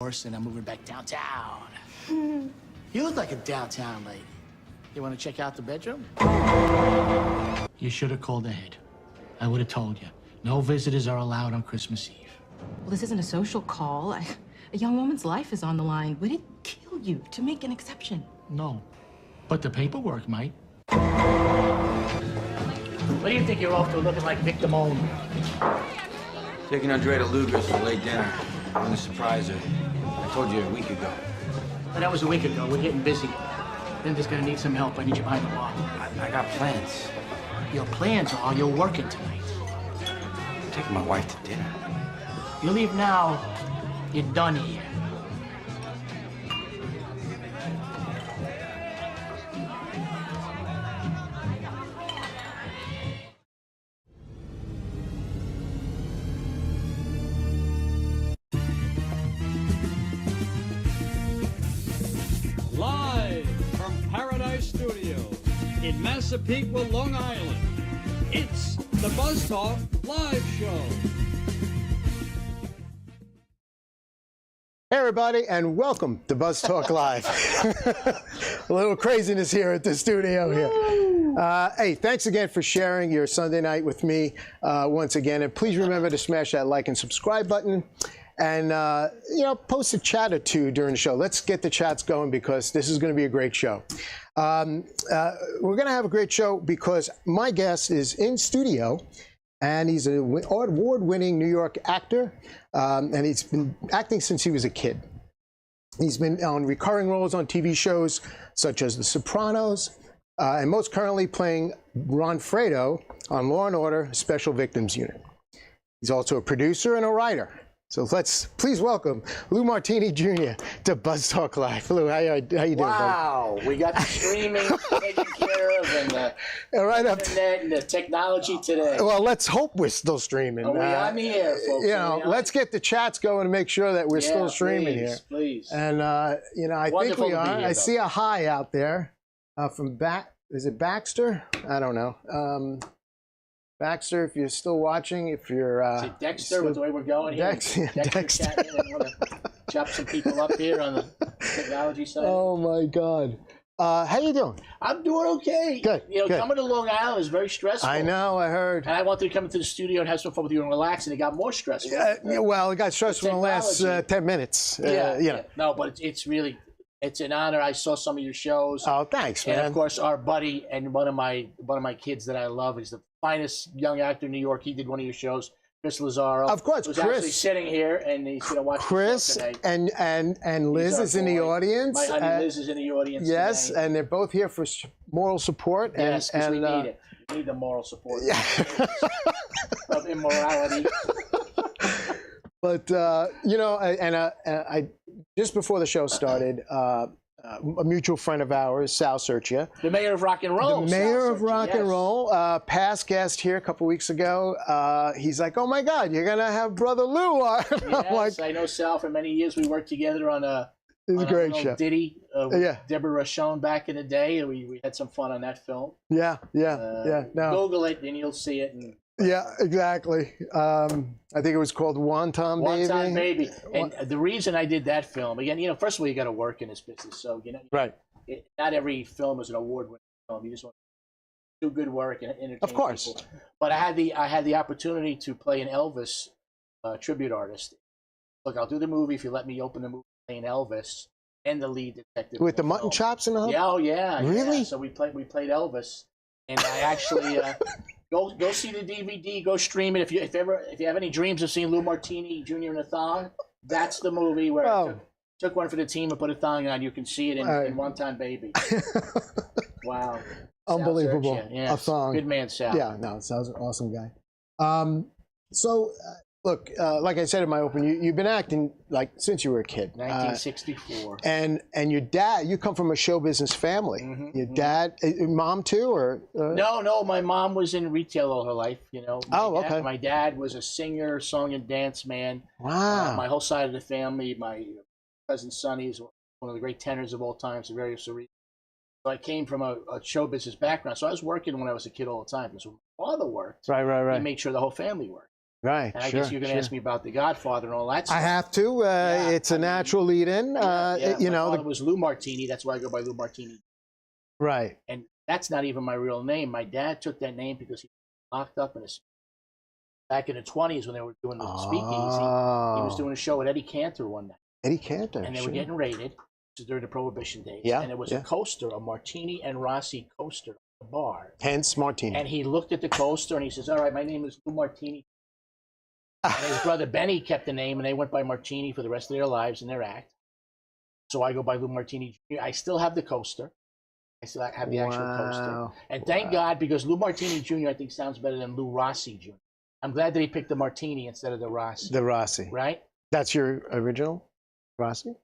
And I'm moving back downtown. You look like a downtown lady. You want to check out the bedroom? You should have called ahead. I would have told you. No visitors are allowed on Christmas Eve. Well, this isn't a social call. A young woman's life is on the line. Would it kill you to make an exception? No. But the paperwork might. What do you think you're off to, looking like Victim only? Taking Andre to Luger's for late dinner. I'm gonna surprise her. I told you a week ago. Well, that was a week ago. We're getting busy. Linda's gonna need some help. I need you behind the bar. I got plans. Your plans are you're working tonight. I'm taking my wife to dinner. You leave now, you're done here. Live from Paradise Studios in Massapequa, Long Island, it's the Buzz Talk Live Show. Hey everybody, and welcome to Buzz Talk Live. A little craziness here at the studio here. Hey, thanks again for sharing your Sunday night with me once again. And please remember to smash that like and subscribe button. And, post a chat or two during the show. Let's get the chats going because this is going to be a great show. We're going to have a great show because my guest is in studio. And he's an award-winning New York actor, and he's been acting since he was a kid. He's been on recurring roles on TV shows such as The Sopranos, and most currently playing Ron Fredo on Law & Order Special Victims Unit. He's also a producer and a writer. So let's please welcome Lou Martini Jr. to Buzz Talk Live. Lou, how you doing, wow, buddy? We got the streaming taken care of and the internet and the technology today. Well, let's hope we're still streaming. We're on the air, folks. Let's get the chats going and make sure that we're still streaming here. Please. And, I think we are. I see a hi out there from is it Baxter? I don't know. Baxter, if you're still watching, if you're... Is it Dexter with the way we're going here? Dexter. Chatting and want to chop some people up here on the technology side. Oh, my God. How you doing? I'm doing okay. Good, good. Coming to Long Island is very stressful. I know, I heard. And I wanted to come into the studio and have some fun with you and relax, and it got more stressful. Well, it got stressful in the last 10 minutes. Yeah. No, but it's really... It's an honor. I saw some of your shows. Oh, thanks, man. And of course, our buddy and one of my kids that I love is the finest young actor in New York. He did one of your shows, Chris Lazaro. Of course, who's Chris. Actually sitting here, and he's going to watch Chris the show today. and Liz is in the audience. My honey Liz is in the audience. Yes, today. and they're both here for moral support. Yes, because we need it. We need the moral support of immorality. But I just before the show started, a mutual friend of ours, Sal Sertia, the mayor of rock and roll. The mayor of rock and roll, past guest here a couple weeks ago. He's like, "Oh my God, you're gonna have Brother Lou on." Yes, I know Sal for many years. We worked together on a great show. Diddy, Deborah Rochon back in the day. We had some fun on that film. Yeah. No. Google it and you'll see it. And, yeah, exactly. I think it was called Wonton Baby. Wonton Baby. And the reason I did that film, again, first of all, you got to work in this business. So, right. Not every film is an award-winning film. You just want to do good work and entertain Of course. people. But I had the opportunity to play an Elvis tribute artist. Look, I'll do the movie if you let me open the movie playing Elvis and the lead detective. With the mutton chops and all? Yeah, oh yeah. Really? Yeah. So we played Elvis, and I actually go see the DVD, go stream it. If you have any dreams of seeing Lou Martini Jr. in a thong, that's the movie where I took one for the team and put a thong on. You can see it in Wonton Baby. Wow. Unbelievable. Yeah. A thong. Good man, Sal. Yeah, no, Sal's an awesome guy. Look, like I said in my open, you've been acting like since you were a kid. 1964. And your dad, you come from a show business family. Your dad, mom too, or? No, my mom was in retail all her life. Okay. My dad was a singer, song and dance man. Wow. My whole side of the family, my cousin Sonny is one of the great tenors of all time, for various reasons. So I came from a show business background. So I was working when I was a kid all the time. Because when my father worked, right. he made sure the whole family worked. Right. And I guess you're going to ask me about The Godfather and all that stuff. I have to. It's a natural lead-in. You know, my father was Lou Martini. That's why I go by Lou Martini. Right. And that's not even my real name. My dad took that name because he was locked up in a. Back in the 20s when they were doing the speakeasy, he was doing a show with Eddie Cantor one night. Eddie Cantor. And they were getting raided. This is during the Prohibition days. Yeah. And there was a coaster, a Martini and Rossi coaster at the bar. Hence Martini. And he looked at the coaster and he says, "All right, my name is Lou Martini." And his brother Benny kept the name, and they went by Martini for the rest of their lives in their act. So I go by Lou Martini Jr. I still have the coaster. I still have the actual coaster. And thank God, because Lou Martini Jr. I think sounds better than Lou Rossi Jr. I'm glad that he picked the Martini instead of the Rossi. The Rossi. Right? That's your original Rossi?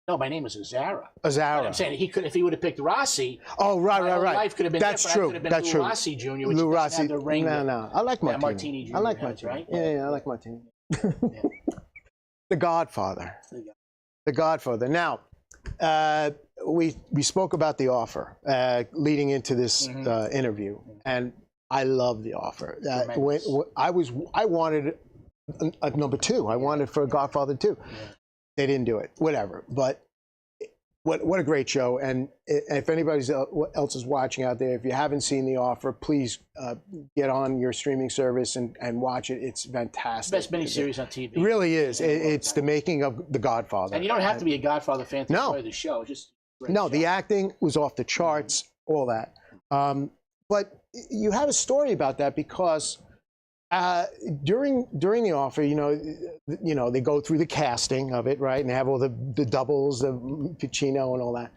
No, my name is Azara. Azara. I'm saying he could, if he would have picked Rossi. Oh, right. My life could have been That's different. true. I could have been That's Lou true. Rossi Jr., which Lou Rossi. have the ring. No. I like Martini. Martini Jr. I like has, Martini. right? Yeah, I like Martini. The Godfather. The Godfather. Now, we spoke about The Offer leading into this interview, and I love The Offer. When I wanted a number 2. I wanted for Godfather 2. Yeah. They didn't do it. Whatever. But what a great show. And if anybody else is watching out there, if you haven't seen The Offer, please get on your streaming service and watch it. It's fantastic. Best miniseries on TV. It really is. It's the making of The Godfather. And you don't have to be a Godfather fan to enjoy the show. Just the acting was off the charts, all that. But you have a story about that because during The Offer, you know, they go through the casting of it, right, and they have all the doubles, the Pacino and all that,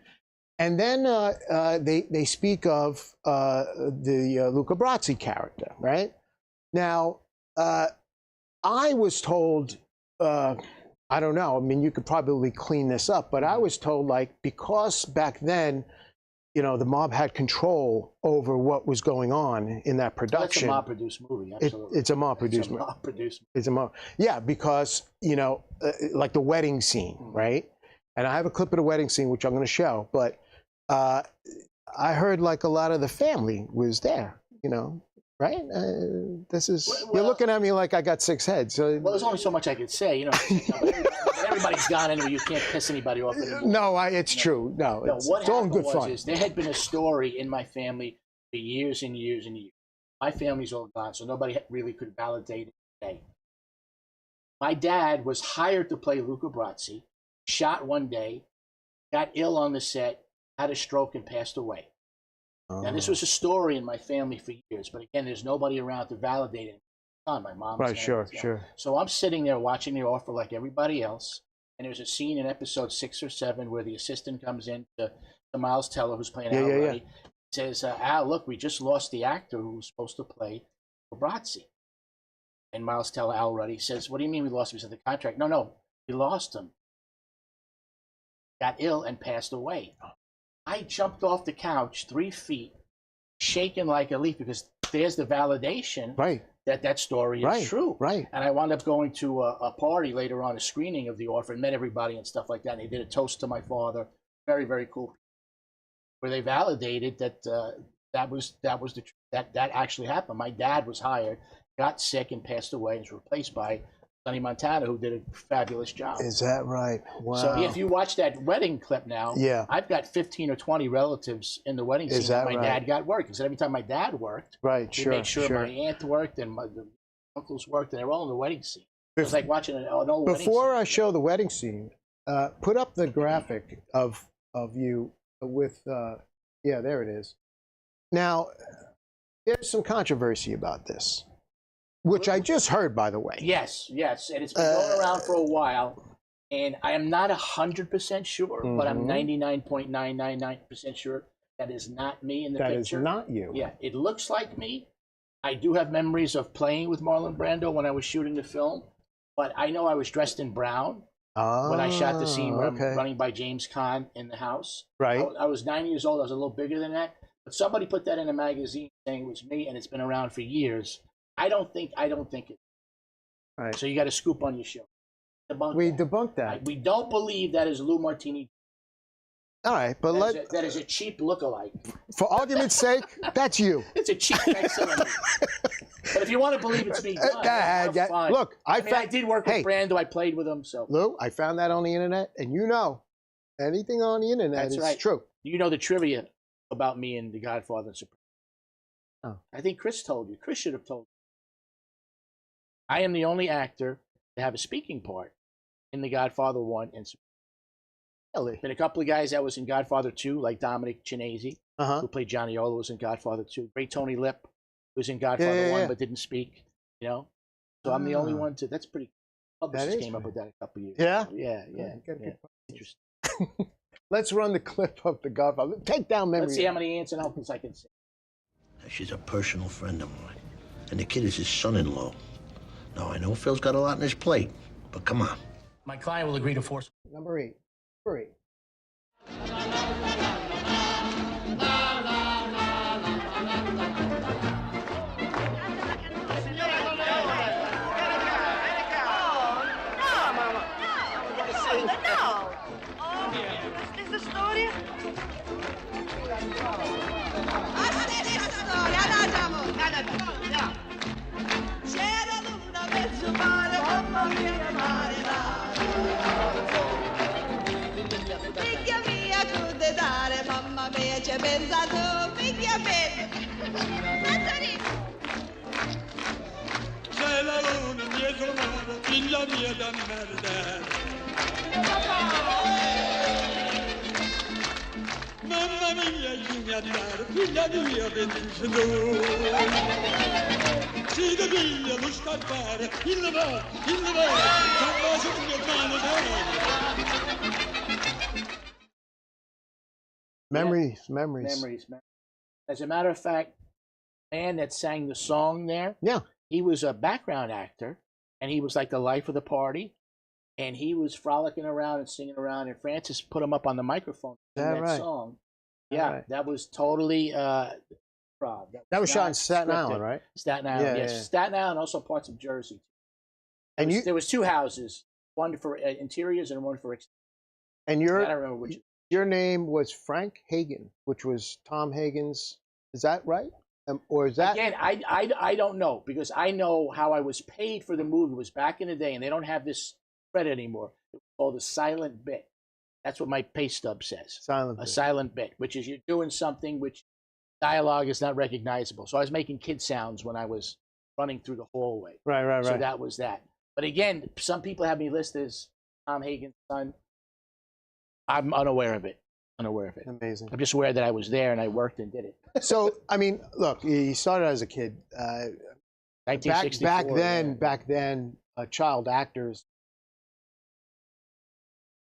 and then they speak of the Luca Brasi character, right? Now, I was told, I don't know. I mean, you could probably clean this up, but I was told, like, because back then, you know, the mob had control over what was going on in that production. It's a mob-produced movie, absolutely. It's a mob-produced movie. It's a mob. Yeah, because, you know, like the wedding scene, right? And I have a clip of the wedding scene, which I'm going to show, but I heard, like, a lot of the family was there, you know, right? You're looking at me like I got 6 heads. So, well, there's only so much I could say, you know. But everybody's gone anyway. You can't piss anybody off anymore. No, it's true. No, it's all in good fun. Is there had been a story in my family for years and years and years. My family's all gone, so nobody really could validate it today. My dad was hired to play Luca Brasi, shot one day, got ill on the set, had a stroke, and passed away. Now, this was a story in my family for years, but again, there's nobody around to validate it. My mom. Right, sure. So I'm sitting there watching The Offer like everybody else, and there's a scene in episode 6 or 7 where the assistant comes in to Miles Teller, who's playing Al Ruddy, says, "Al, look, we just lost the actor who was supposed to play Brazzi." And Miles Teller, Al Ruddy, says, "What do you mean we lost him?" He said, "The contract." No, we lost him. Got ill and passed away. I jumped off the couch 3 feet, shaking like a leaf, because there's the validation. Right. That story is true. Right. And I wound up going to a party later on, a screening of The Offer, and met everybody and stuff like that. And they did a toast to my father. Very, very cool. Where they validated that that actually happened. My dad was hired, got sick, and passed away, and was replaced by Sonny Montana, who did a fabulous job. Is that right? Wow. So if you watch that wedding clip now, I've got 15 or 20 relatives in the wedding scene that my dad got work. Because every time my dad worked, we made sure my aunt worked and the uncles worked, and they were all in the wedding scene. It was like watching an old wedding scene. Before I show the wedding scene, put up the graphic of you with, there it is. Now, there's some controversy about this. Which I just heard, by the way. Yes, and it's been going around for a while, and I am not 100% sure, but I'm 99.999% sure that is not me in the picture. That is not you. Yeah, it looks like me. I do have memories of playing with Marlon Brando when I was shooting the film, but I know I was dressed in brown when I shot the scene where I'm running by James Caan in the house. Right. I was 9 years old. I was a little bigger than that, but somebody put that in a magazine saying it was me, and it's been around for years. I don't think it. Right. So you got to scoop on your show. We debunked that. We don't believe that is Lou Martini. All right, but that is a cheap lookalike. for argument's sake, that's you. It's a cheap facsimile. But if you want to believe it's me, fine. Look, I did work with Brando. I played with him. So Lou, I found that on the internet, and you know, anything on the internet is true. You know the trivia about me and The Godfather and Sopranos. Oh. I think Chris told you. Chris should have told you. I am the only actor to have a speaking part in The Godfather 1 and Sopranos. Really? Been a couple of guys that was in Godfather 2, like Dominic Cinesi, who played Johnny Ola, was in Godfather 2. Great Tony Lip was in Godfather 1 but didn't speak, you know? So I'm the only one to, that's pretty, publishers came up with that a couple of years ago. Yeah. Interesting. Let's run the clip of The Godfather. Take down memory. Let's see how many aunts and uncles I can say. She's a personal friend of mine. And the kid is his son-in-law. Now, I know Phil's got a lot on his plate, but come on. My client will agree to force. Number 8. Number 8. Memories. As a matter of fact, the man that sang the song there, he was a background actor, and he was like the life of the party, and he was frolicking around and singing around, and Francis put him up on the microphone to sing that song. That was totally That was shot in Staten Island, right? Staten Island, yes. Staten Island, also parts of Jersey. And there was 2 houses, one for interiors and one for exteriors. And I don't remember which. Your name was Frank Hagen, which was Tom Hagen's. Is that right? Or is that again? I don't know, because I know how I was paid for the movie was back in the day, and they don't have this credit anymore. It was called a silent bit. That's what my pay stub says. Silent bit, which is you're doing something which dialogue is not recognizable. So I was making kid sounds when I was running through the hallway. Right. So that was that. But again, some people have me listed as Tom Hagen's son. I'm unaware of it. Amazing. I'm just aware that I was there and I worked and did it. So, I mean, look, you started as a kid. 1964. Back then, child actors,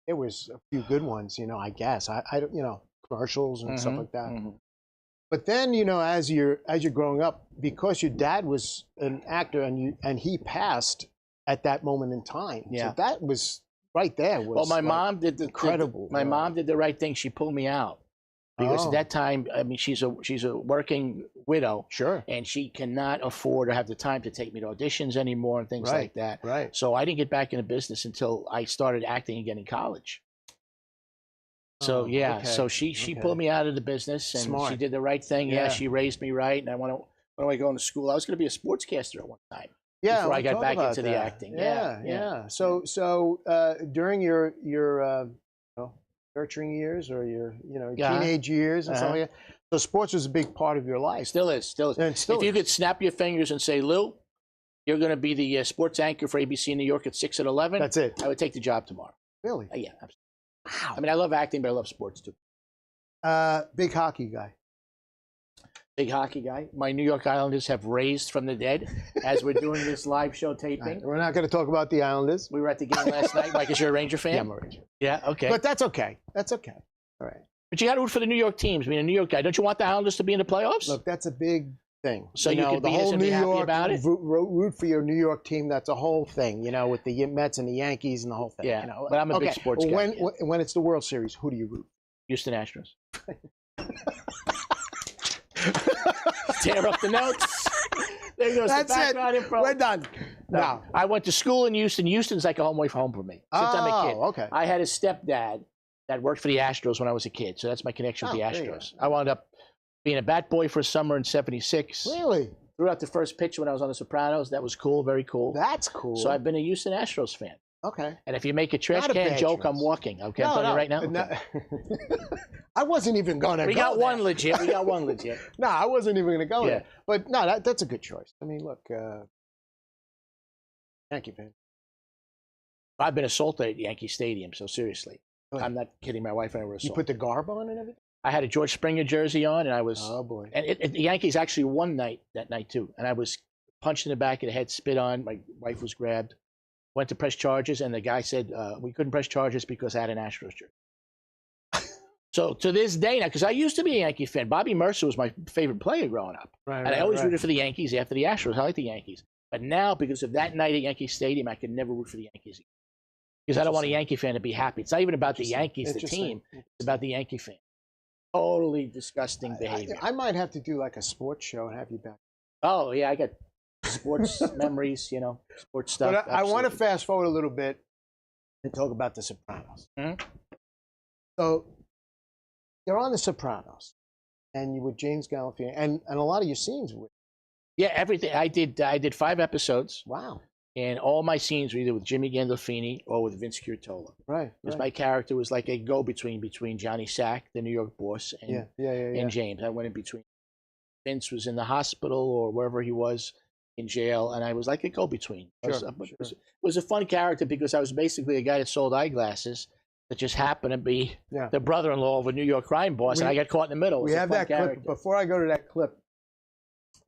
there was a few good ones, I guess. I don't, commercials and stuff like that. But then, as you're growing up, because your dad was an actor and he passed at that moment in time. Yeah. So that was right there. Well, my mom did incredible. My mom did the right thing. She pulled me out. Because at that time, I mean, she's a working widow. Sure. And she cannot afford or have the time to take me to auditions anymore and things like that. Right. So I didn't get back into business until I started acting again in college. So so she pulled me out of the business, and she did the right thing. Yeah, she raised me right, and I went away going to school. I was going to be a sportscaster at one time. Yeah, before I got back into the acting. Yeah. So during your nurturing years or your teenage years and stuff like that, so sports was a big part of your life. Still is. If you could snap your fingers and say, Lou, you're going to be the sports anchor for ABC New York at 6 and 11. That's it. I would take the job tomorrow. Really? Yeah, absolutely. Wow. I mean, I love acting, but I love sports too. Big hockey guy. Big hockey guy. My New York Islanders have raised from the dead as we're doing this live show taping. Right. We're not going to talk about the Islanders. We were at the game last night. Mike, is you're a Ranger fan? Yeah, I'm a Ranger. Yeah, okay. But that's okay. All right. But you got to root for the New York teams. I mean, a New York guy. Don't you want the Islanders to be in the playoffs? Look, that's a big thing. So you could the be whole New happy York about it? root for your New York team. That's a whole thing, with the Mets and the Yankees and the whole thing. Yeah, but I'm a big sports guy. When it's the World Series, who do you root? Houston Astros. Tear up the notes. There goes That's the background info. We're done. No, I went to school in Houston. Houston's like a home away from home for me since I'm a kid. Okay. I had a stepdad that worked for the Astros when I was a kid. So that's my connection with the there you Astros. I wound up being a bat boy for a summer in '76. Really? Threw out the first pitch when I was on The Sopranos. That was cool, very cool. That's cool. So I've been a Houston Astros fan. Okay. And if you make a trash Not a can bad joke, choice. I'm walking. Okay, I'm telling you right now. Okay. I wasn't even going to go We got there. one legit. We got one legit. No, I wasn't even going to go Yeah. there. But no, that's a good choice. I mean, look, Yankee fan. I've been assaulted at Yankee Stadium, so seriously. Oh. I'm not kidding. My wife and I were You assaulted. put the garb on and everything? I had a George Springer jersey on, and I was. Oh, boy. And the Yankees actually won that night too. And I was punched in the back of the head, spit on. My wife was grabbed. Went to press charges, and the guy said we couldn't press charges because I had an Astros jersey. So to this day now, because I used to be a Yankee fan. Bobby Mercer was my favorite player growing up. Right, And I always rooted for the Yankees after the Astros. I like the Yankees. But now, because of that night at Yankee Stadium, I can never root for the Yankees again. Because I don't want a Yankee fan to be happy. It's not even about the Yankees, the team. It's about the Yankee fan. Totally disgusting behavior. I might have to do like a sports show and have you back. Oh, yeah, I got sports memories, sports stuff. But I want to absolutely. fast forward a little bit and talk about The Sopranos. Mhm. So you're on The Sopranos, and you with James Gandolfini, and a lot of your scenes were. Yeah, everything. I did 5 episodes, Wow. and all my scenes were either with Jimmy Gandolfini or with Vince Curatola. Right. Because my character was like a go-between between Johnny Sack, the New York boss, and, Yeah. and James. I went in between. Vince was in the hospital or wherever he was in jail, and I was like a go-between. Sure, It was a fun character because I was basically a guy that sold eyeglasses that just happened to be Yeah. the brother-in-law of a New York crime boss, and I got caught in the middle. It We was a have fun that character. clip. Before I go to that clip,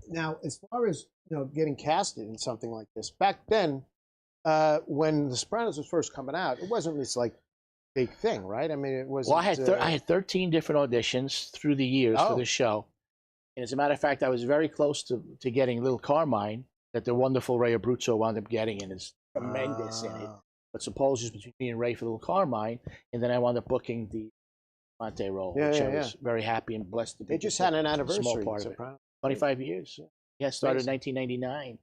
now as far as getting casted in something like this, back then, when The Sopranos was first coming out, it wasn't this like big thing, right? I mean, it was. Well, I had 13 different auditions through the years for Oh. this show. And as a matter of fact, I was very close to getting Little Carmine that the wonderful Ray Abruzzo wound up getting, and is tremendous in it. But suppose it was between me and Ray for Little Carmine, and then I wound up booking the Monte role, which I was very happy and blessed to be. They just had an a anniversary. small part of it. 25 years. Yeah, started in 1999.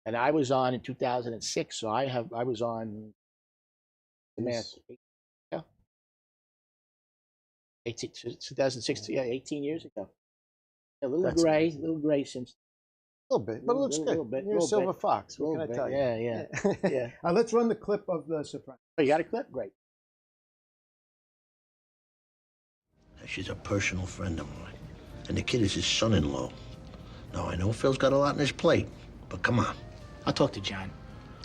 And I was on in 2006, so I was on the math. Yeah. 2006, yeah, 18 years ago. A little gray since. A little bit, but it looks good. Little bit, You're a little silver bit. fox. What can I Little tell bit, you? yeah. Yeah. Let's run the clip of The Sopranos. Oh, you got a clip? Great. She's a personal friend of mine. And the kid is his son-in-law. Now, I know Phil's got a lot on his plate, but come on. I'll talk to John.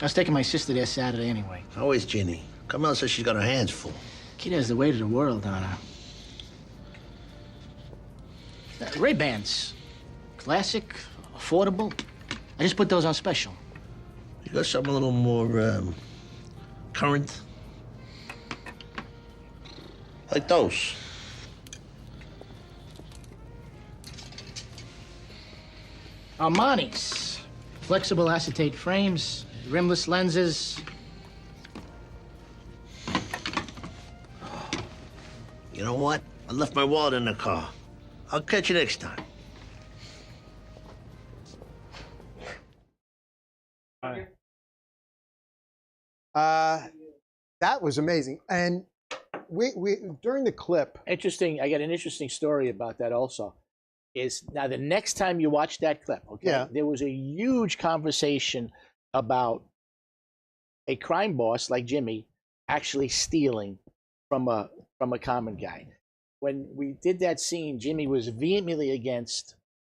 I was taking my sister there Saturday anyway. How is Ginny? Carmela says she's got her hands full. Kid has the weight of the world on her. Ray-Bans. Classic, affordable. I just put those on special. You got something a little more, current? Like those. Armani's. Flexible acetate frames, rimless lenses. You know what? I left my wallet in the car. I'll catch you next time. That was amazing. And we during the clip. Interesting. I got an interesting story about that also. Is now the next time you watch that clip, okay? Yeah. There was a huge conversation about a crime boss like Jimmy actually stealing from a common guy. When we did that scene, Jimmy was vehemently against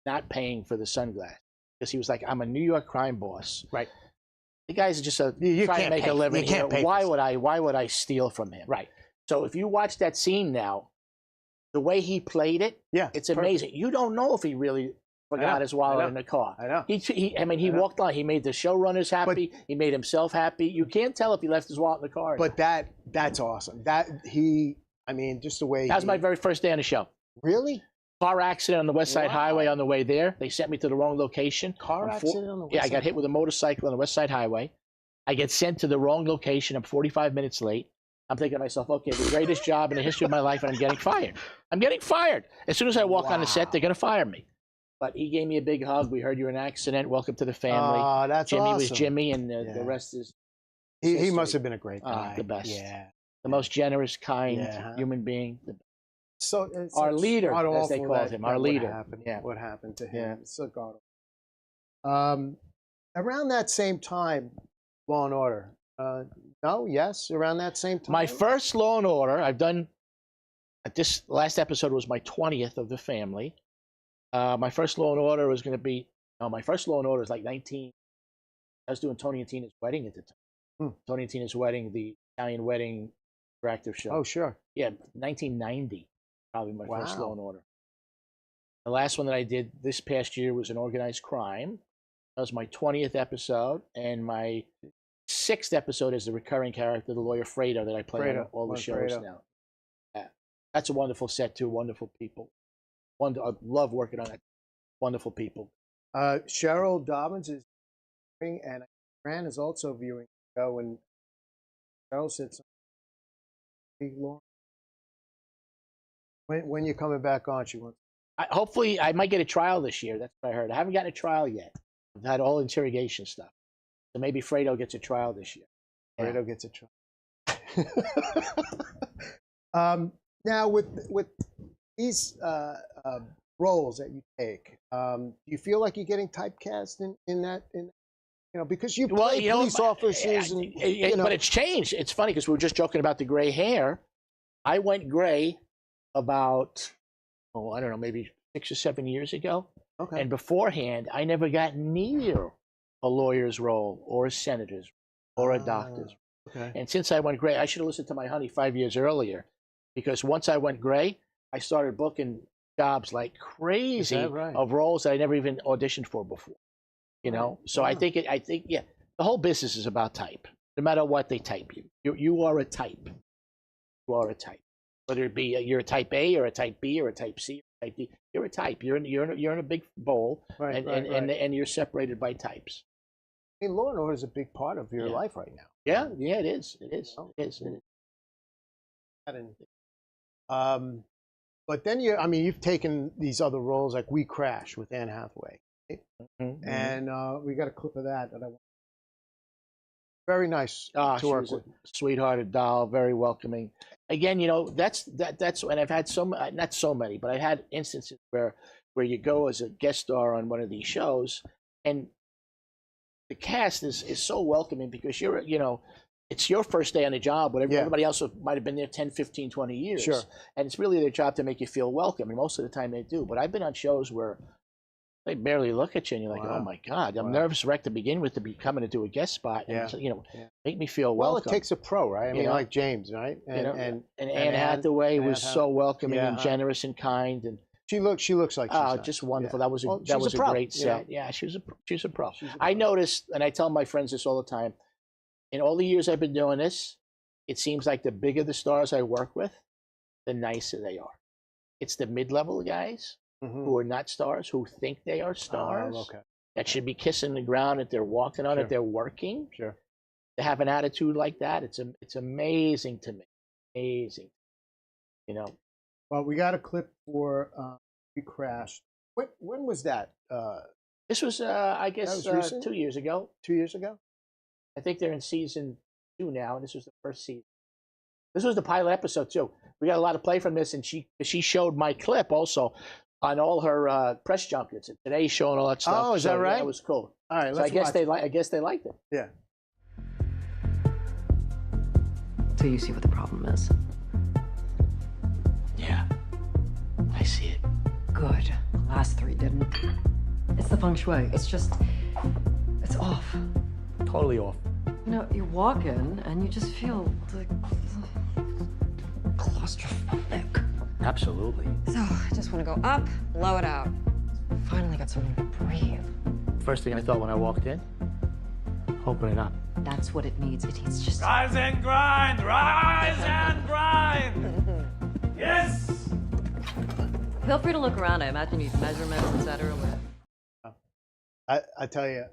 not paying for the sunglasses because he was like, "I'm a New York crime boss." Right. The guy's just trying to make a living. Why would I steal from him? Right. So if you watch that scene now, the way he played it, it's amazing. You don't know if he really forgot his wallet in the car. I know. He walked on. He made the showrunners happy. He made himself happy. You can't tell if he left his wallet in the car. But that's awesome. Just the way. That was my very first day on the show. Really? Car accident on the West Side Highway on the way there. They sent me to the wrong location. Car accident on the West Yeah, I Side? got hit with a motorcycle on the West Side Highway. I get sent to the wrong location. I'm 45 minutes late. I'm thinking to myself, okay, the greatest job in the history of my life, and I'm getting fired. I'm getting fired. As soon as I walk on the set, they're going to fire me. But he gave me a big hug. We heard you're in an accident. Welcome to the family. Oh, that's Jimmy awesome. was Jimmy, and the rest is... He must have been a great guy. The best. Yeah. the most generous, kind Yeah. human being. So it's Our leader, god as they awful called that- him, that our what leader. happened, Yeah. what happened to him? Yeah. It's so god awful. Around that same time, Law and Order. No, yes, around that same time. My first Law and Order, I've done. This last episode was my 20th of the family. My first Law and Order was going to be. No, my first Law and Order was like 19. I was doing Tony and Tina's wedding at the time. Tony and Tina's wedding, the Italian wedding interactive show. Oh, sure. Yeah, 1990, probably my first Wow. Law and Order. The last one that I did this past year was an organized crime. That was my 20th episode, and my 6th episode is the recurring character, the lawyer Fredo, that I play on all the shows now. Yeah. That's a wonderful set too. Wonderful people. I love working on it. Wonderful people. Cheryl Dobbins is viewing, and Fran is also viewing the show. And Cheryl said something. When you coming back on? She wants. Hopefully, I might get a trial this year. That's what I heard. I haven't gotten a trial yet. I've had all interrogation stuff. So maybe Fredo gets a trial this year. Fredo gets a trial. Now, with these roles that you take, do you feel like you're getting typecast in that? Because you play police officers, but it's changed. It's funny because we were just joking about the gray hair. I went gray about, I don't know, maybe 6 or 7 years ago. Okay. And beforehand, I never got near a lawyer's role or a senator's or a doctor's. Okay. And since I went gray, I should have listened to my honey 5 years earlier, because once I went gray, I started booking jobs like crazy of roles that I never even auditioned for before. So I think the whole business is about type. No matter what they type you, you are a type. You are a type. Whether it be you're a type A or a type B or a type C or type D, you're a type. You're in a big bowl, and you're separated by types. I mean, Law and Order is a big part of your life right now. Yeah, it is. It is. But then you've taken these other roles like We Crash with Anne Hathaway, right? And we got a clip of that I want. Very nice to work with. Sweethearted doll, very welcoming. Again, that's and I've had not so many, but I've had instances where you go as a guest star on one of these shows, and the cast is so welcoming because it's your first day on the job, but everybody else might have been there 10, 15, 20 years. Sure. And it's really their job to make you feel welcome, and most of the time they do. But I've been on shows where they barely look at you, and you're like, oh my God, I'm nervous wreck to begin with to be coming to do a guest spot. And, make me feel welcome. Well, it takes a pro, right? I mean, like James, right? And Anne Hathaway was so welcoming and generous and kind, and she looks like she's just wonderful. That was a great set. Yeah, she was a pro. I noticed, and I tell my friends this all the time. In all the years I've been doing this, it seems like the bigger the stars I work with, the nicer they are. It's the mid-level guys who are not stars, who think they are stars, that should be kissing the ground that they're walking on, that they're working. Sure. To have an attitude like that, it's amazing to me. Amazing. Well, we got a clip for We Crashed. When was that? This was, I guess, 2 years ago. 2 years ago? I think they're in season 2 now, and this was the first season. This was the pilot episode too. We got a lot of play from this, and she showed my clip also on all her press junkets. And Today's show and all that stuff. Oh, is that right? Yeah, it was cool. All right, so I guess they liked it. Yeah. So you see what the problem is. Yeah, I see it. Good. The last 3 didn't. It's the feng shui. It's off. Totally off. You walk in and you just feel like claustrophobic. Absolutely. So I just want to go up, blow it out. Finally got something to breathe. First thing I thought when I walked in, open it up. That's what it needs. It needs just... Rise and grind! Rise and grind! Yes! Feel free to look around. I imagine you measurements, etc. I tell you,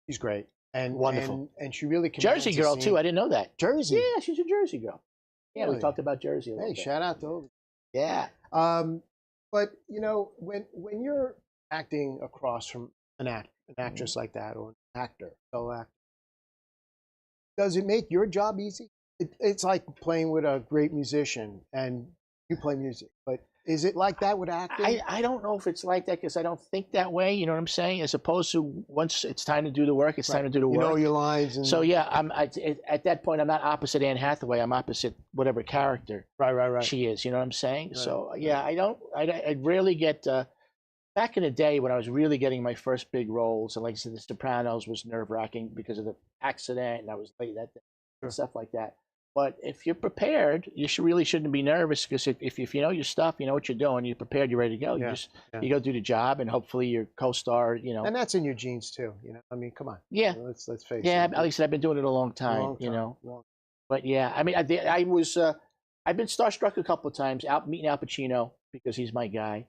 she's great. And wonderful. And she really Jersey girl too. I didn't know that. Jersey. Yeah, she's a Jersey girl. Yeah, Really? we talked about Jersey a little bit. Shout out to Obi. Yeah. But when you're acting across from an actress like that, or an actor, fellow actor, does it make your job easy? it's like playing with a great musician, and you play music, but is it like that with acting? I don't know if it's like that because I don't think that way. You know what I'm saying? As opposed to once it's time to do the work, it's time to do the work. You know your lines. And... So yeah, at that point I'm not opposite Anne Hathaway. I'm opposite whatever character right. she is. You know what I'm saying? Right. So yeah, I rarely get. Back in the day when I was really getting my first big roles, and like I said, The Sopranos was nerve-wracking because of the accident, and I was late that day, and stuff like that. But if you're prepared, you really shouldn't be nervous because if you know your stuff, you know what you're doing, you're prepared, you're ready to go. You go do the job, and hopefully your co-star, you know. And that's in your genes too, you know. I mean, come on. Yeah. You know, let's face it. Yeah, at least I've been doing it a long time, you know. But yeah, I mean, I've been starstruck a couple of times out meeting Al Pacino because he's my guy.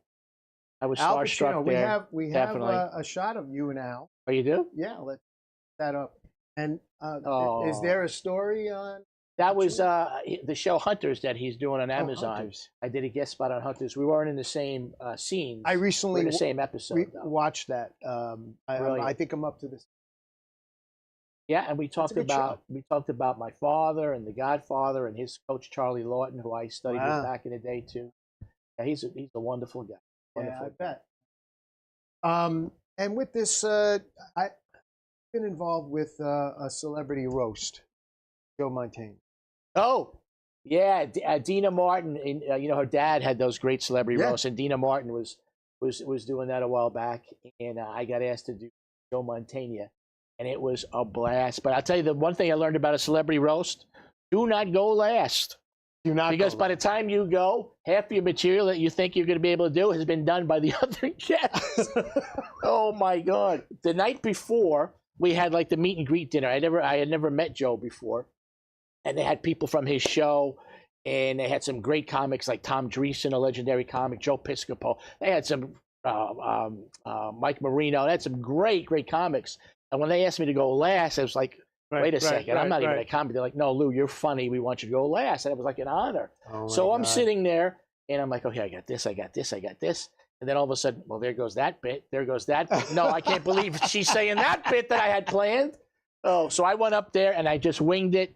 I was Al starstruck Pacino, there. we have a shot of you and Al. Oh, you do? Yeah, let's set that up. And is there a story on? That was the show Hunters that he's doing on Amazon. Hunters. I did a guest spot on Hunters. We weren't in the same scenes. I recently in the same episode. Watched that. I think I'm up to this. Yeah, and we talked about my father and The Godfather and his coach Charlie Lawton, who I studied with back in the day too. Yeah, he's a wonderful guy. Wonderful I bet. And with this, I've been involved with a celebrity roast, Joe Montaigne. Oh, yeah, Dina Martin. You know, her dad had those great celebrity roasts, and Dina Martin was doing that a while back, and I got asked to do Joe Montaigne, and it was a blast. But I'll tell you the one thing I learned about a celebrity roast: do not go last. Because by the time you go, half your material that you think you're going to be able to do has been done by the other guests. Oh my God! The night before, we had like the meet and greet dinner. I had never met Joe before, and they had people from his show, and they had some great comics like Tom Dreesen, a legendary comic, Joe Piscopo. They had some Mike Marino. They had some great comics. And when they asked me to go last, I was like, wait a second, I'm not even a comic. They're like, no, Lou, you're funny. We want you to go last. And it was like an honor. So I'm sitting there, and I'm like, okay, I got this. And then all of a sudden, well, there goes that bit. There goes that bit. No, I can't believe she's saying that bit that I had planned. Oh, so I went up there, and I just winged it.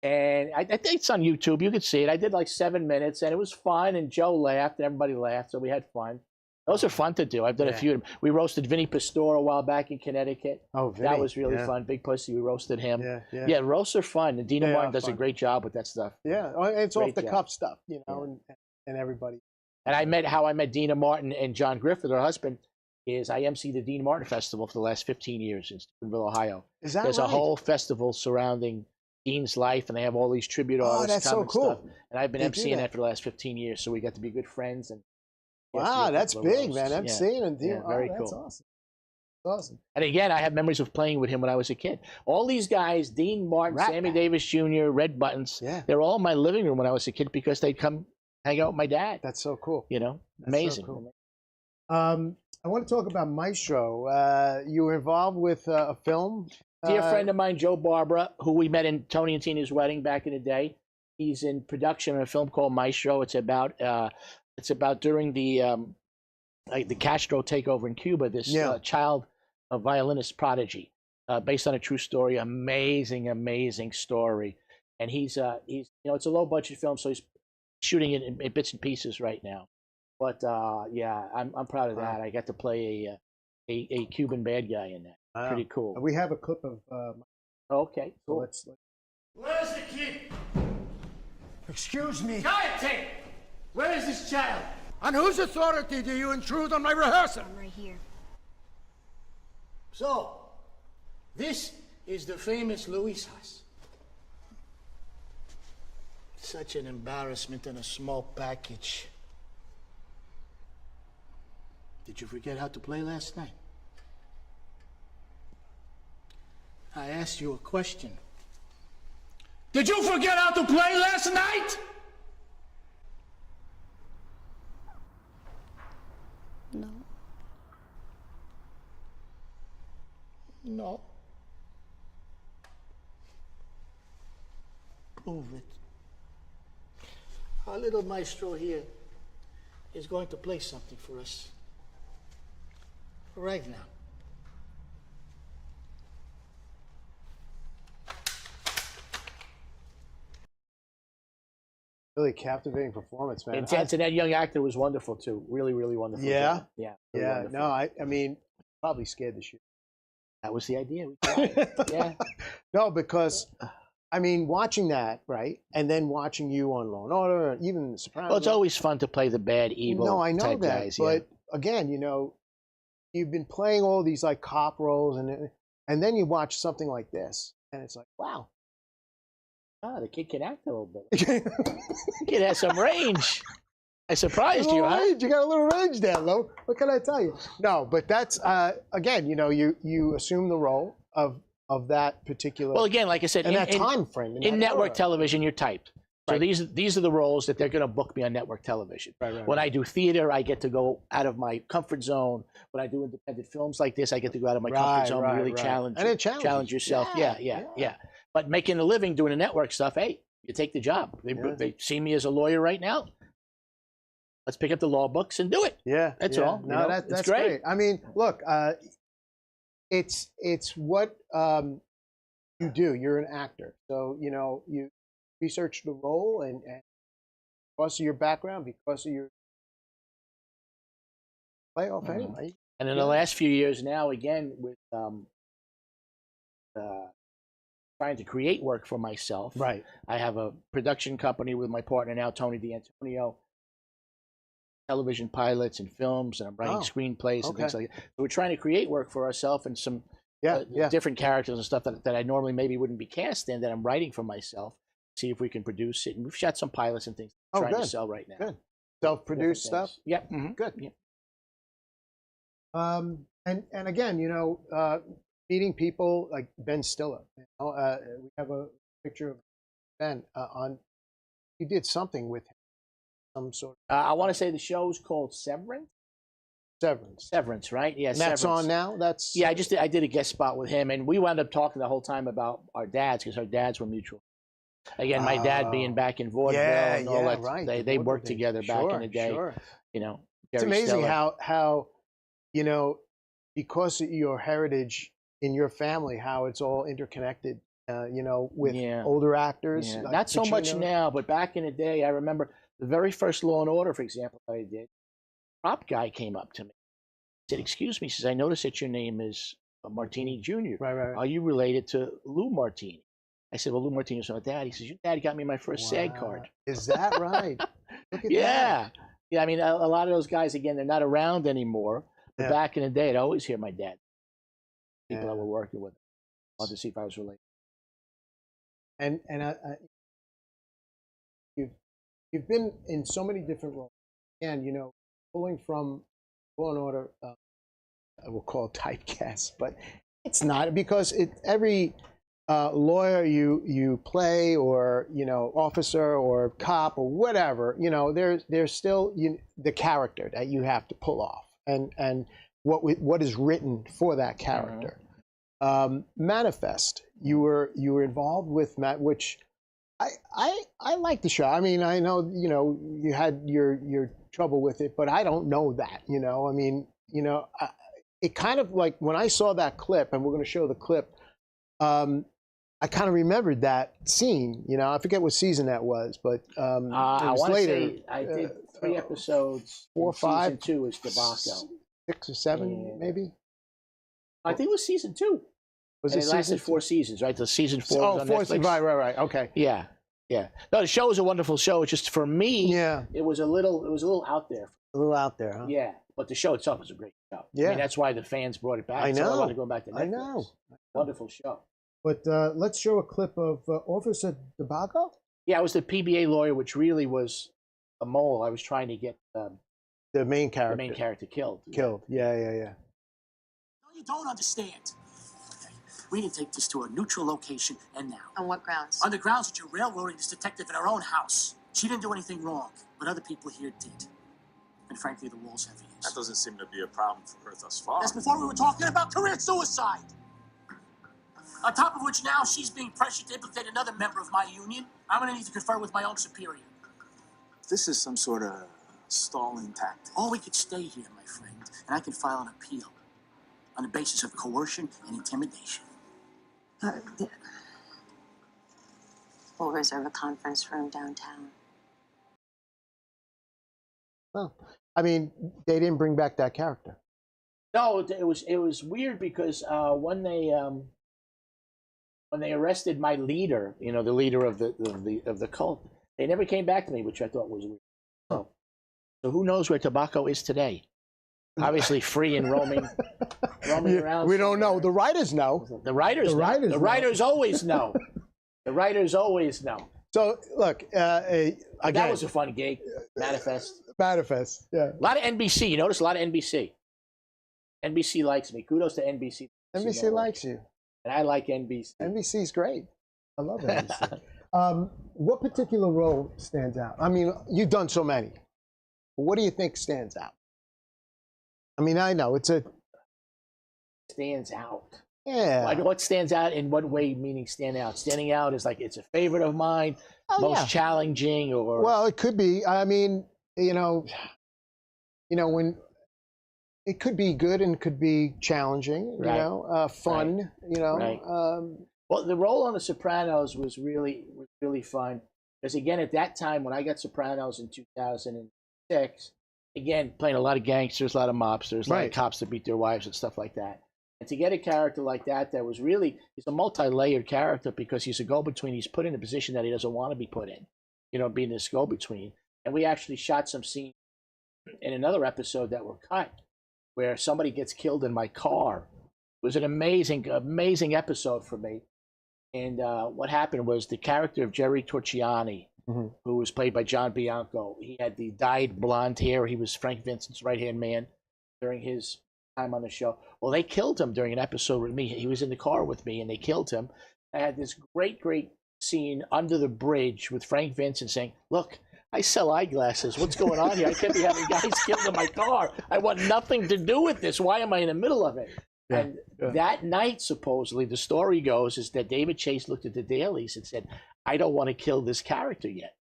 And I think it's on YouTube. You could see it. I did like 7 minutes, and it was fun. And Joe laughed, and everybody laughed, so we had fun. Those are fun to do. I've done a few of them. We roasted Vinny Pastore a while back in Connecticut. Oh, Vinny. That was really fun. Big Pussy, we roasted him. Yeah, roasts are fun. And Dina Martin does a great job with that stuff. Yeah, it's off the cuff stuff, you know, and everybody. And I met Dina Martin and John Griffith, her husband, is I MC the Dean Martin Festival for the last 15 years in Steubenville, Ohio. Is that There's a whole festival surrounding Dean's life, and they have all these tribute artists. That's so cool. Stuff. And I've been emceeing that for the last 15 years, so we got to be good friends. And wow, that's big, man. emceeing and Dean. Very that's cool. Awesome. Awesome. And again, I have memories of playing with him when I was a kid. All these guys, Dean Martin, Sammy Davis Jr., Red Buttons, they're all in my living room when I was a kid because they'd come hang out with my dad. That's so cool. You know, that's amazing. So cool. I want to talk about Maestro. You were involved with a film. Dear friend of mine, Joe Barbara, who we met in Tony and Tina's wedding back in the day. He's in production on a film called Maestro. It's about during the Castro takeover in Cuba. This child, a violinist prodigy, based on a true story. Amazing story. And he's it's a low budget film, so he's shooting it in bits and pieces right now. But I'm proud of that. I got to play a Cuban bad guy in that. Wow. Pretty cool. We have a clip of. Okay, cool. So Where's the kid? Excuse me. Kaite! Where is this child? On whose authority do you intrude on my rehearsal? I'm right here. So, this is the famous Louis house. Such an embarrassment in a small package. Did you forget how to play last night? I asked you a question. Did you forget how to play last night? No. No. Prove it. Our little maestro here is going to play something for us. Right now. Really captivating performance, man. And that young actor was wonderful too. Really, really wonderful. Yeah? Job. Yeah. Yeah. Really wonderful. No, I mean, probably scared the shit. That was the idea. We tried. Yeah. No, because I mean, watching that, right, and then watching you on Law and Order, and even The Sopranos. Well, it's always fun to play the bad, evil. No, I know type that, guys, but again, you know, you've been playing all these like cop roles, and then you watch something like this, and it's like, wow. The kid can act a little bit. The kid has some range. I surprised you, huh? You got a little range there, Lou. What can I tell you? No, but that's again, you know, you assume the role of that particular. Well, again, like I said, in that time frame. In network television, you're typed. So Right. these are the roles that they're going to book me on network television. When I do theater, I get to go out of my comfort zone. When I do independent films like this, I get to go out of my comfort zone and really challenge yourself. Yeah. But making a living doing the network stuff, hey, you take the job. They see me as a lawyer right now. Let's pick up the law books and do it. Yeah, that's all. No, you know, that's great. I mean, look, it's what you do. You're an actor, so you know you research the role, and because of your background, because of your playoff anyway. And in the last few years now, again, with trying to create work for myself. Right. I have a production company with my partner now, Tony D'Antonio. Television pilots and films, and I'm writing screenplays and things like that. So we're trying to create work for ourselves and some different characters and stuff that I normally maybe wouldn't be cast in, that I'm writing for myself. See if we can produce it. And we've shot some pilots and things trying to sell right now. Good. Self-produced stuff? Yep. Good. Yep. And again, you know, meeting people like Ben Stiller. You know, we have a picture of Ben on. You did something with him. Some sort of. I want to say the show's called Severance. Severance, right? Yeah, and that's Severance. on now. That's I did a guest spot with him, and we wound up talking the whole time about our dads because our dads were mutual. Again, my dad being back in vaudeville and all that. Right. They worked together back in the day. Sure. You know, it's amazing how you know, because of your heritage in your family, how it's all interconnected. You know, with older actors. Yeah. Like Not so much Pacino. now, but back in the day, I remember the very first Law and Order, for example, that I did. Prop guy came up to me, said, "Excuse me," says, "I noticed that your name is Martini Jr. Right. Are you related to Lou Martini?" I said, "Well, Lou Martini was my dad." He says, "Your dad got me my first SAG card." Is that right? Look at Yeah. I mean, a lot of those guys, again, they're not around anymore. But back in the day, I'd always hear my dad. People I were working with. I wanted to see if I was related. And you've been in so many different roles, and you know, pulling from Law and Order, I will call it typecast, but it's not, because every lawyer you play, or you know, officer or cop or whatever, you know, there's still the character that you have to pull off, and what is written for that character. Manifest, you were involved with Matt, which I like the show. I mean, I know, you know, you had your trouble with it, but I don't know that, you know. I mean, you know, it kind of like when I saw that clip, and we're going to show the clip, I kind of remembered that scene. You know, I forget what season that was, but it was I later. Say I did 3 episodes. 4 or 5. Season 2 is Tobacco. 6 or 7, maybe. I think it was season 2. Was and it it lasted season 4 seasons, right? The season 4 was on Netflix. Right. Okay. Yeah. No, the show is a wonderful show. It's just, for me, it was a little out there. A little out there, huh? Yeah, but the show itself was a great show. Yeah. I mean, that's why the fans brought it back. I know. So I wanted to go back to Netflix. I know. Wonderful show. But let's show a clip of Officer Tobacco. Yeah, I was the PBA lawyer, which really was a mole. I was trying to get the main character killed. Yeah. No, you don't understand. Okay. We didn't take this to a neutral location, and now. On what grounds? On the grounds that you're railroading this detective in her own house. She didn't do anything wrong, but other people here did. And frankly, the walls have ears. That doesn't seem to be a problem for her thus far. That's before we were talking about career suicide. On top of which, now she's being pressured to implicate another member of my union. I'm going to need to confer with my own superior. This is some sort of stalling tactic. Or we could stay here, my friend, and I can file an appeal on the basis of coercion and intimidation. We'll reserve a conference room downtown. Well, I mean, they didn't bring back that character. No, it was weird because when they arrested my leader, you know, the leader of the cult, they never came back to me, which I thought was weird. So who knows where Tobacco is today? Obviously free and roaming around. We don't know. The writers know. The writers always know. The writers always know. So look, again, that was a fun gig. Manifest. Yeah. A lot of NBC. You notice a lot of NBC. NBC likes me. Kudos to NBC. NBC likes you. And I like NBC. NBC's great. I love NBC. What particular role stands out? I mean, you've done so many. What do you think stands out? I mean, I know it's a... Stands out. Yeah. What stands out in what way, meaning stand out? Standing out is like it's a favorite of mine, most challenging, or... Well, it could be. I mean, you know, when... It could be good and could be challenging, you know, fun, you know. Right. Well, the role on The Sopranos was really fun. Because, again, at that time, when I got Sopranos in 2006, again, playing a lot of gangsters, a lot of mobsters, a lot of cops that beat their wives and stuff like that. And to get a character like that was really, he's a multi-layered character because he's a go-between. He's put in a position that he doesn't want to be put in, you know, being this go-between. And we actually shot some scenes in another episode that were cut, where somebody gets killed in my car. It was an amazing episode for me. And what happened was the character of Jerry Torchiani, who was played by John Bianco, he had the dyed blonde hair. He was Frank Vincent's right-hand man during his time on the show. Well, they killed him during an episode with me. He was in the car with me, and they killed him. I had this great scene under the bridge with Frank Vincent saying, "Look, I sell eyeglasses. What's going on here? I can't be having guys killed in my car. I want nothing to do with this. Why am I in the middle of it?" And that night, supposedly, the story goes, is that David Chase looked at the dailies and said, "I don't want to kill this character yet."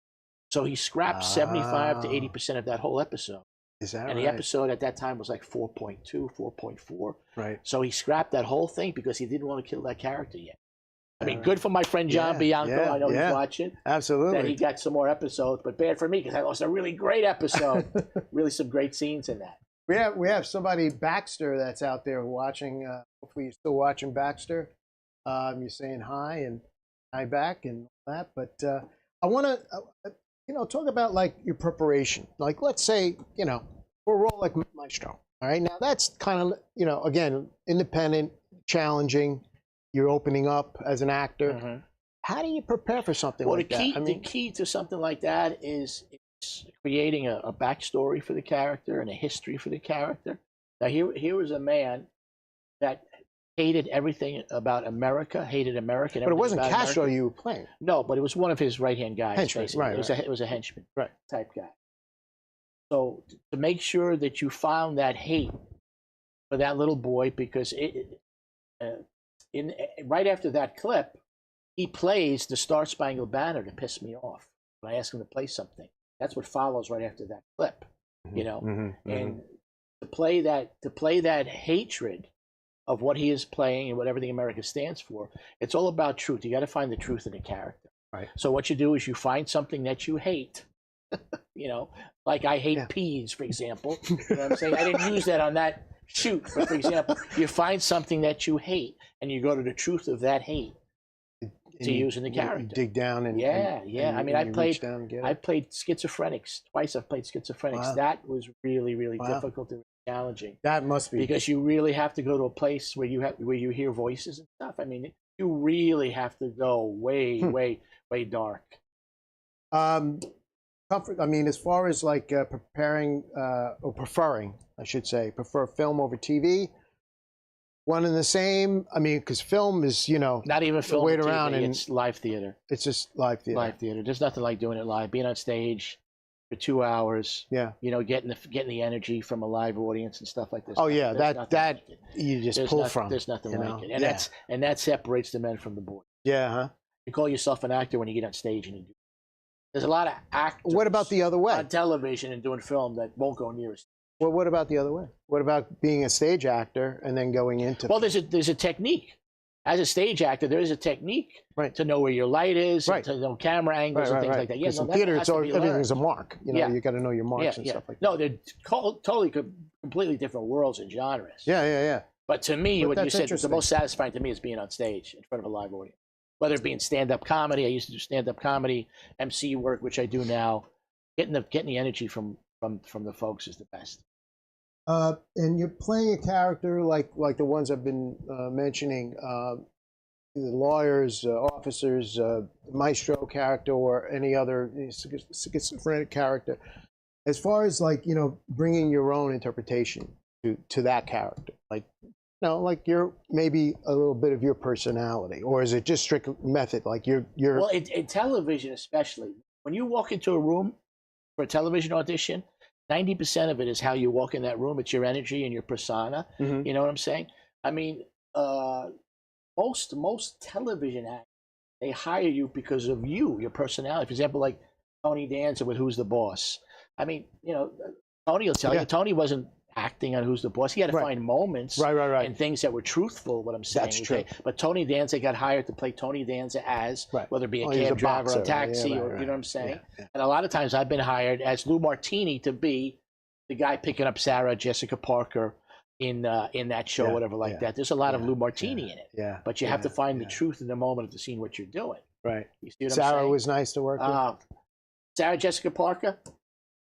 So he scrapped 75 to 80% of that whole episode. Is that and the episode at that time was like 4.2, 4.4. Right. So he scrapped that whole thing because he didn't want to kill that character yet. I mean, good for my friend John Bianco. I know he's watching. Absolutely. That he got some more episodes, but bad for me because I lost a really great episode. Really some great scenes in that. We have somebody, Baxter, that's out there watching. Hopefully you're still watching, Baxter. You're saying hi and hi back and all that. But I want to, talk about like your preparation. Like, let's say, for a role like Maestro. All right. Now that's kind of, again, independent, challenging. You're opening up as an actor. How do you prepare for something like that? The key to something like that is creating a backstory for the character and a history for the character. Now, here was a man that hated everything about America, hated America. But it wasn't Castro you were playing. No, but it was one of his right-hand guys. Henchman, basically. right. It was a henchman type guy. So to make sure that you found that hate for that little boy, because right after that clip, he plays the Star Spangled Banner to piss me off. When I ask him to play something, that's what follows right after that clip, and to play that hatred of what he is playing and what everything America stands for. It's all about truth. You got to find the truth in the character. Right. So what you do is you find something that you hate. Like I hate peas, for example. You know what I'm saying? I didn't use that on that shoot, but for example, you find something that you hate, and you go to the truth of that hate to use in the character. You dig down and I mean, I played schizophrenics twice. I've played schizophrenics. Wow. That was really, really difficult and challenging. That must be because you really have to go to a place where you hear voices and stuff. I mean, you really have to go way, way dark. Comfort. I mean, as far as like preparing or preferring, I should say, prefer film over TV. One and the same. I mean, because film is, not even film. Wait TV, around and it's live theater. It's just live theater. Live theater. There's nothing like doing it live. Being on stage for 2 hours. Yeah. Getting the energy from a live audience and stuff like this. Oh yeah, that you just pull from. There's nothing like it, and that separates the men from the boys. Yeah. Huh. You call yourself an actor when you get on stage and you do. There's a lot of actors. What about the other way? On television and doing film that won't go near us. Well, what about the other way? What about being a stage actor and then going into? Well, there's a technique. as a stage actor, there is a technique to know where your light is, and to know camera angles and things like that. Yeah, in theater, everything's a mark. You know, you got to know your marks and stuff like that. No, they're totally completely different worlds and genres. Yeah. But to me, what you said, the most satisfying to me is being on stage in front of a live audience. Whether it be in stand-up comedy, I used to do stand-up comedy, MC work, which I do now. Getting the energy from the folks is the best. And you're playing a character like the ones I've been mentioning, the lawyers, officers, maestro character, or any other schizophrenic character. As far as bringing your own interpretation to that character, like you're maybe a little bit of your personality, or is it just strict method? Like you're well, in television especially, when you walk into a room for a television audition, 90% of it is how you walk in that room. It's your energy and your persona. You know what I'm saying? I mean, most television actors, they hire you because of your personality. For example, like Tony Danza with Who's the Boss. I mean, Tony will tell you, Tony wasn't acting on Who's the Boss. He had to find moments and things that were truthful, what I'm saying. That's true. But Tony Danza got hired to play Tony Danza as, whether it be a cab driver or a taxi, or you know what I'm saying? And a lot of times I've been hired as Lou Martini to be the guy picking up Sarah Jessica Parker in that show, whatever like that. There's a lot of Lou Martini in it. Yeah. But you have to find the truth in the moment of the scene, what you're doing. Right. You see what Sarah I'm saying? was nice to work with. Sarah Jessica Parker,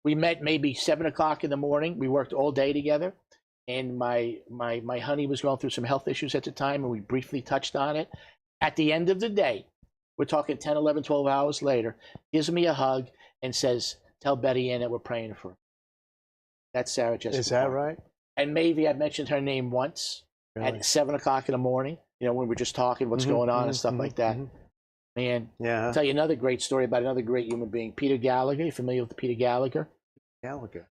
we met maybe 7 o'clock in the morning. We worked all day together. And my honey was going through some health issues at the time, and we briefly touched on it. At the end of the day, we're talking 10, 11, 12 hours later, gives me a hug and says, tell Betty Ann that we're praying for her. That's Sarah Jessica Is that Parker. right? And maybe I mentioned her name once at 7 o'clock in the morning, when we're just talking what's going on and stuff like that. Man, I'll tell you another great story about another great human being, Peter Gallagher. You familiar with Peter Gallagher? Gallagher.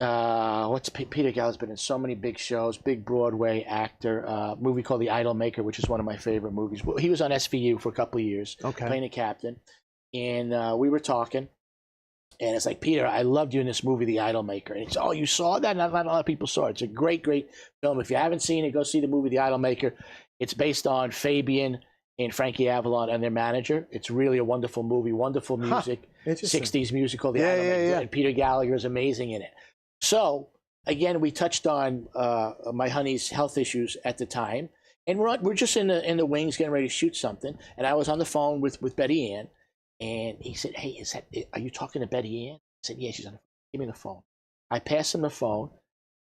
Peter Gallagher's been in so many big shows, big Broadway actor, movie called The Idol Maker, which is one of my favorite movies. He was on SVU for a couple of years, playing a captain. And we were talking, and it's like, Peter, I loved you in this movie, The Idol Maker. And it's, oh, you saw that? Not a lot of people saw it. It's a great, great film. If you haven't seen it, go see the movie The Idol Maker. It's based on Fabian and Frankie Avalon and their manager. It's really a wonderful movie, wonderful music, 60s musical, The Idol Maker. And Peter Gallagher is amazing in it. So, again, we touched on my honey's health issues at the time, and we're just in the wings getting ready to shoot something, and I was on the phone with Betty Ann, and he said, hey, are you talking to Betty Ann? I said, yeah, she's on the phone. Give me the phone. I pass him the phone.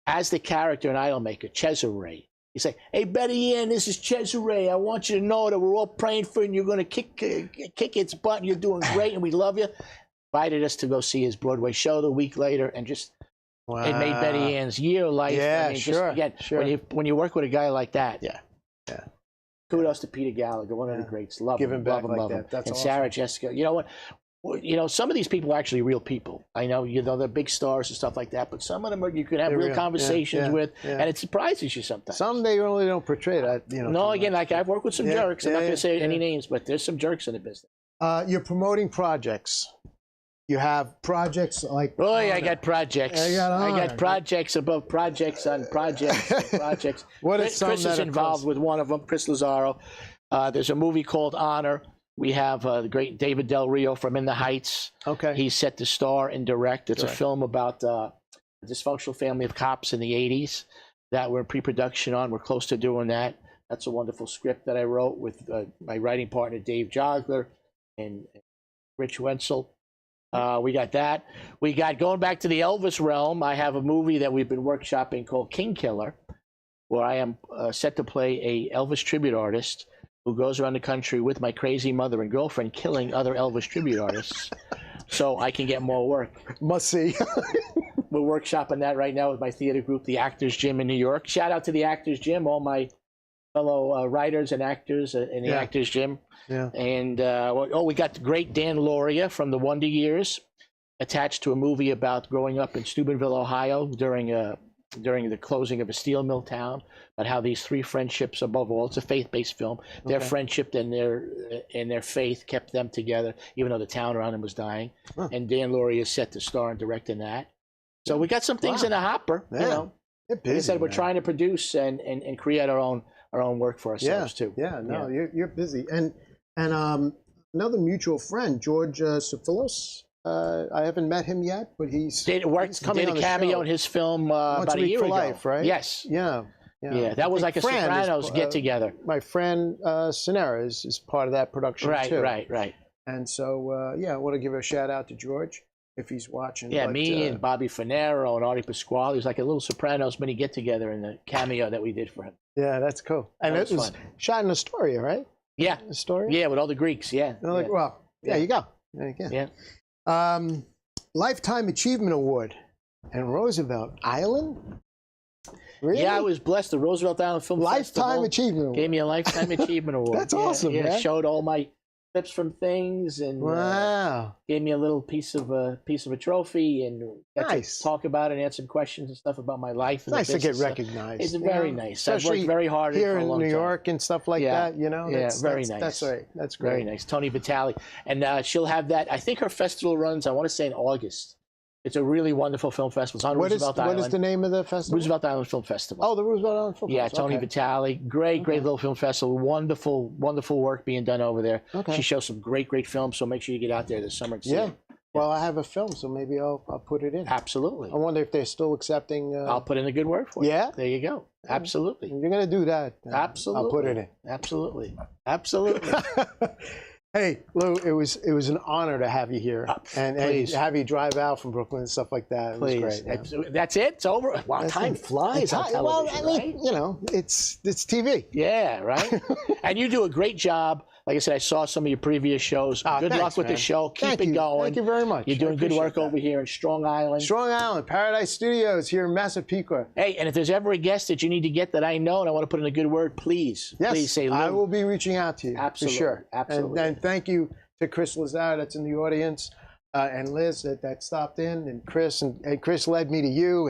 As the character in Idolmaker, Cesare, he's like, hey, Betty Ann, this is Cesare. I want you to know that we're all praying for you, and you're going to kick its butt, and you're doing great, and we love you. Invited us to go see his Broadway show the week later, and just... Wow. It made Betty Ann's year of life. Yeah, I mean, sure. Just, again, when you work with a guy like that, kudos to Peter Gallagher, one of the greats. Love him, back love him, like love that. him. That's and awesome. Sarah Jessica. You know what? Some of these people are actually real people. I know, they're big stars and stuff like that, but some of them you could have real conversations with, and it surprises you sometimes. Some they really don't portray that. No, again, like I've worked with some jerks. I'm not going to say any names, but there's some jerks in the business. You're promoting projects. You have projects like... Boy, I got projects. I got projects above projects on projects on projects. Chris is involved with one of them, Chris Lazaro. There's a movie called Honor. We have the great David Del Rio from In the Heights. Okay. He's set to star and direct. It's a film about a dysfunctional family of cops in the 80s that we're in pre-production on. We're close to doing that. That's a wonderful script that I wrote with my writing partner, Dave Jogler, and Rich Wenzel. We got that. We got, going back to the Elvis realm, I have a movie that we've been workshopping called King Killer, where I am set to play a Elvis tribute artist who goes around the country with my crazy mother and girlfriend killing other Elvis tribute artists so I can get more work. Must see. We're workshopping that right now with my theater group, the Actors Gym in New York. Shout out to the Actors Gym, all my fellow writers and actors in the Actors Gym. Yeah. And we got the great Dan Lauria from the Wonder Years, attached to a movie about growing up in Steubenville, Ohio during the closing of a steel mill town, about how these three friendships, above all, it's a faith-based film. Their friendship and their faith kept them together, even though the town around them was dying. Huh. And Dan Lauria is set to star and direct in that. So we got some things in the hopper. Yeah. Like I said, we're trying to produce and create our own work for ourselves too. Yeah, no, you're busy. And another mutual friend, George Sophilos. I haven't met him yet, but he's coming did on a the cameo show. in his film Once about a a Week year for ago. Life, right? Yes. Yeah. Yeah, that was like a Sopranos get-together. My friend Sinera is part of that production too. Right. And so, I want to give a shout-out to George if he's watching. Yeah, but, me and Bobby Finero and Artie Pasquale. It was like a little Sopranos mini get-together in the cameo that we did for him. Yeah, that's cool. And That it was was fun. shot in Astoria, right? Yeah. Astoria? Yeah, with all the Greeks, yeah. Well, there you go. There you go. Yeah. Lifetime Achievement Award and Roosevelt Island? Really? Yeah, I was blessed. The Roosevelt Island Film Festival Lifetime Achievement Award. gave me a Lifetime Achievement Award. That's awesome, yeah. man. Showed all my clips from things and wow. Gave me a little piece of a trophy and got nice. to talk about it and answer questions and stuff about my life. And Nice to get business. recognized. It's very nice. Especially I've worked very hard here for a in long New time. York and stuff like that. You know, that's very nice. That's right. That's great. Very nice. Tony Vitale, and she'll have that. I think her festival runs. I want to say in August. It's a really wonderful film festival. It's on Roosevelt Island. What is the name of the festival? Roosevelt Island Film Festival. Oh, the Roosevelt Island Film Festival. Yeah, Tony Vitale. Great little film festival. Wonderful work being done over there. Okay. She shows some great films, so make sure you get out there this summer and see it. Well, I have a film, so maybe I'll put it in. Absolutely. I wonder if they're still accepting. I'll put in a good word for you. Yeah? There you go. Absolutely. If you're going to do that, Absolutely. I'll put it in. Absolutely. Hey, Lou, it was an honor to have you here and have you drive out from Brooklyn and stuff like that. It was great. Yeah. That's it? It's over? Wow, time flies on television, well, I mean, right? you know, it's TV. Yeah, right? And you do a great job. Like I said, I saw some of your previous shows. Good thanks, luck with man. the show. Keep Thank it you. going. Thank you very much. You're doing good work that. over here in Strong Island. Strong Island, Paradise Studios here in Massapequa. Hey, and if there's ever a guest that you need to get that I know and I want to put in a good word, please say Lou. I will be reaching out to you. Absolutely. For sure. Absolutely. And thank you to Chris Lazar that's in the audience and Liz that stopped in and Chris. And Chris led me to you.